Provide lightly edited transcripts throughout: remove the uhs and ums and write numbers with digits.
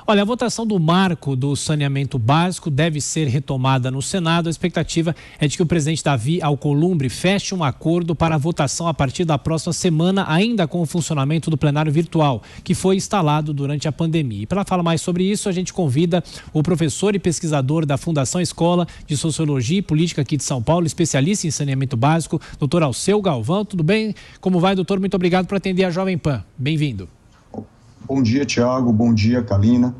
Olha, a votação do marco do saneamento básico deve ser retomada no Senado. A expectativa é de que o presidente Davi Alcolumbre feche um acordo para a votação a partir da próxima semana, ainda com o funcionamento do plenário virtual, que foi instalado durante a pandemia. E para falar mais sobre isso, a gente convida o professor e pesquisador da Fundação Escola de Sociologia e Política aqui de São Paulo, especialista em saneamento básico, doutor Alceu Galvão. Tudo bem? Como vai, doutor? Muito obrigado por atender a Jovem Pan. Bem-vindo. Bom dia, Tiago. Bom dia, Kalina.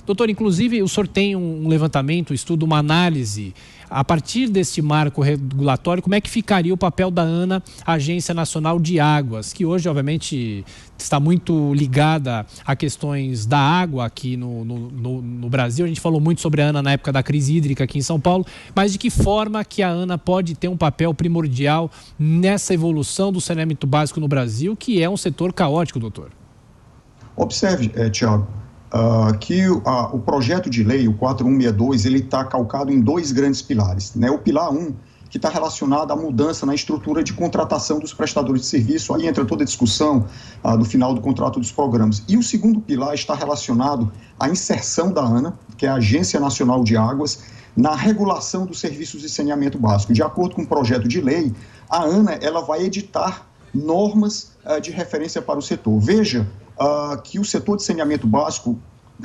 Doutor, inclusive o senhor tem um levantamento, um estudo, uma análise. A partir deste marco regulatório, como é que ficaria o papel da ANA, Agência Nacional de Águas, que hoje, obviamente, está muito ligada a questões da água aqui no Brasil. A gente falou muito sobre a ANA na época da crise hídrica aqui em São Paulo, mas de que forma que a ANA pode ter um papel primordial nessa evolução do saneamento básico no Brasil, que é um setor caótico, doutor? Observe, Tiago, que o projeto de lei, o 4162, ele está calcado em dois grandes pilares, né? O pilar 1, que está relacionado à mudança na estrutura de contratação dos prestadores de serviço, aí entra toda a discussão do final do contrato dos programas. E o segundo pilar está relacionado à inserção da ANA, que é a Agência Nacional de Águas, na regulação dos serviços de saneamento básico. De acordo com o projeto de lei, a ANA ela vai editar normas de referência para o setor. Veja que o setor de saneamento básico,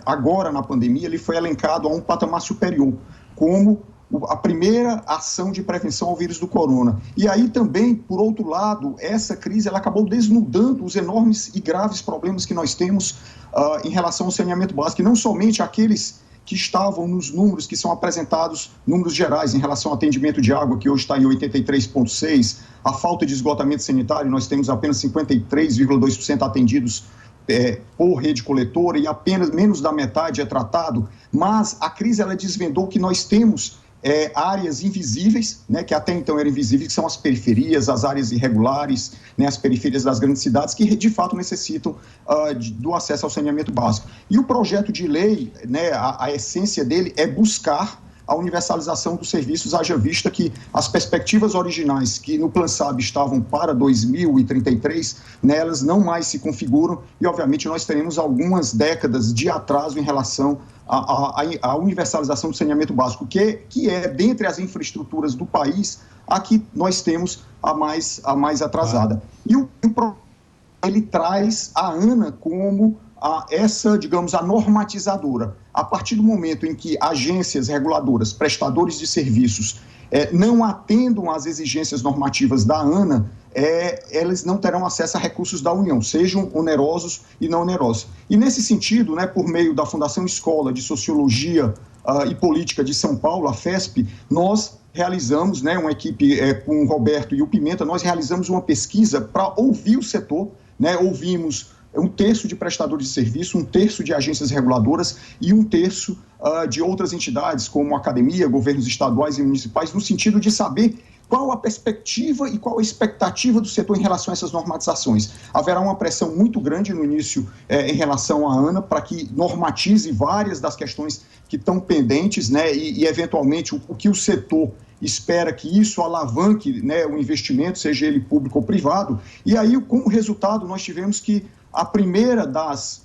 agora na pandemia, ele foi elencado a um patamar superior, como a primeira ação de prevenção ao vírus do corona. E aí também, por outro lado, essa crise ela acabou desnudando os enormes e graves problemas que nós temos em relação ao saneamento básico, e não somente aqueles que estavam nos números que são apresentados, números gerais, em relação ao atendimento de água, que hoje está em 83,6%, a falta de esgotamento sanitário, nós temos apenas 53,2% atendidos por rede coletora e apenas menos da metade é tratado, mas a crise ela desvendou que nós temos áreas invisíveis, né, que até então eram invisíveis, que são as periferias, as áreas irregulares, né, as periferias das grandes cidades, que de fato necessitam do acesso ao saneamento básico. E o projeto de lei, né, a essência dele é buscar a universalização dos serviços, haja vista que as perspectivas originais que no Plan SAB estavam para 2033, nelas não mais se configuram e, obviamente, nós teremos algumas décadas de atraso em relação à universalização do saneamento básico, que é, dentre as infraestruturas do país, a que nós temos a mais atrasada. E ele traz a ANA como essa, digamos, a normatizadora. A partir do momento em que agências reguladoras, prestadores de serviços, não atendam às exigências normativas da ANA, elas não terão acesso a recursos da União, sejam onerosos e não onerosos. E nesse sentido, né, por meio da Fundação Escola de Sociologia e Política de São Paulo, a FESP, nós realizamos, né, uma equipe com o Roberto e o Pimenta, nós realizamos uma pesquisa para ouvir o setor, né, ouvimos um terço de prestadores de serviço, um terço de agências reguladoras e um terço de outras entidades, como academia, governos estaduais e municipais, no sentido de saber qual a perspectiva e qual a expectativa do setor em relação a essas normatizações. Haverá uma pressão muito grande no início em relação à ANA para que normatize várias das questões que estão pendentes, né, e eventualmente, o que o setor espera que isso alavanque, né, o investimento, seja ele público ou privado. E aí, como resultado, nós tivemos que a primeira das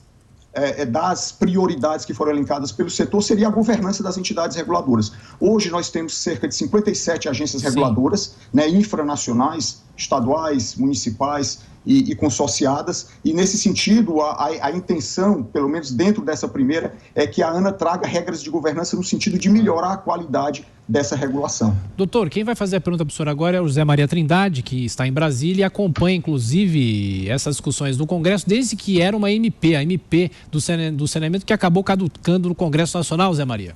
prioridades que foram elencadas pelo setor seria a governança das entidades reguladoras. Hoje nós temos cerca de 57 agências reguladoras, né, infranacionais, estaduais, municipais e consorciadas, e nesse sentido a intenção, pelo menos dentro dessa primeira, é que a ANA traga regras de governança no sentido de melhorar a qualidade dessa regulação. Doutor, quem vai fazer a pergunta para o senhor agora é o José Maria Trindade, que está em Brasília e acompanha, inclusive, essas discussões no Congresso, desde que era uma MP, a MP do saneamento, que acabou caducando no Congresso Nacional, José Maria.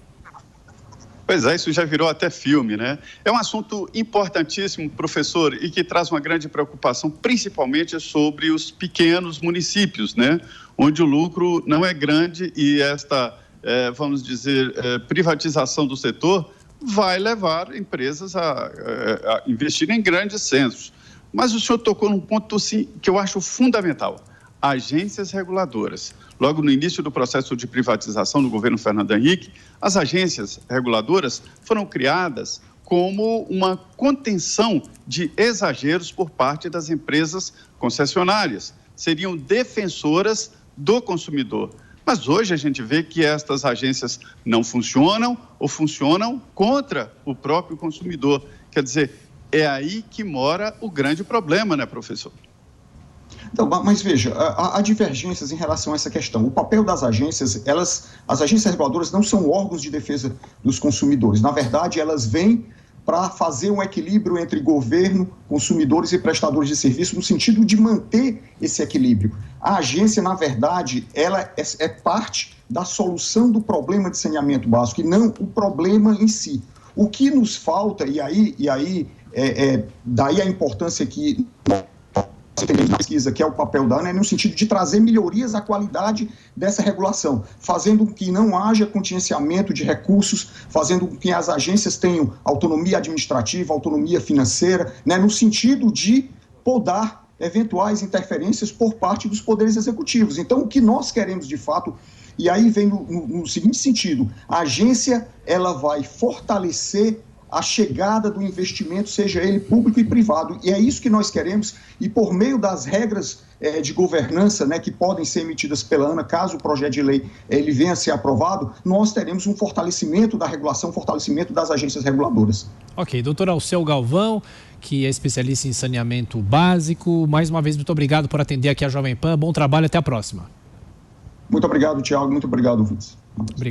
Pois é, isso já virou até filme, né? É um assunto importantíssimo, professor, e que traz uma grande preocupação, principalmente sobre os pequenos municípios, né? Onde o lucro não é grande e esta, vamos dizer, privatização do setor vai levar empresas a investir em grandes centros. Mas o senhor tocou num ponto, sim, que eu acho fundamental. Agências reguladoras. Logo no início do processo de privatização do governo Fernando Henrique, as agências reguladoras foram criadas como uma contenção de exageros por parte das empresas concessionárias. Seriam defensoras do consumidor. Mas hoje a gente vê que estas agências não funcionam ou funcionam contra o próprio consumidor. Quer dizer, é aí que mora o grande problema, né, professor? Então, mas veja, há divergências em relação a essa questão. O papel das agências, as agências reguladoras não são órgãos de defesa dos consumidores. Na verdade, elas vêm para fazer um equilíbrio entre governo, consumidores e prestadores de serviço, no sentido de manter esse equilíbrio. A agência, na verdade, ela é parte da solução do problema de saneamento básico e não o problema em si. O que nos falta, daí a importância que na pesquisa, que é o papel da ANA, é no sentido de trazer melhorias à qualidade dessa regulação, fazendo com que não haja contingenciamento de recursos, fazendo com que as agências tenham autonomia administrativa, autonomia financeira, né, no sentido de podar eventuais interferências por parte dos poderes executivos. Então, o que nós queremos de fato, e aí vem no seguinte sentido, a agência ela vai fortalecer a chegada do investimento, seja ele público e privado. E é isso que nós queremos, e por meio das regras de governança, né, que podem ser emitidas pela ANA, caso o projeto de lei ele venha a ser aprovado, nós teremos um fortalecimento da regulação, um fortalecimento das agências reguladoras. Ok, doutor Alceu Galvão, que é especialista em saneamento básico, mais uma vez, muito obrigado por atender aqui a Jovem Pan, bom trabalho, até a próxima. Muito obrigado, Thiago, muito obrigado, ouvintes. Obrigado.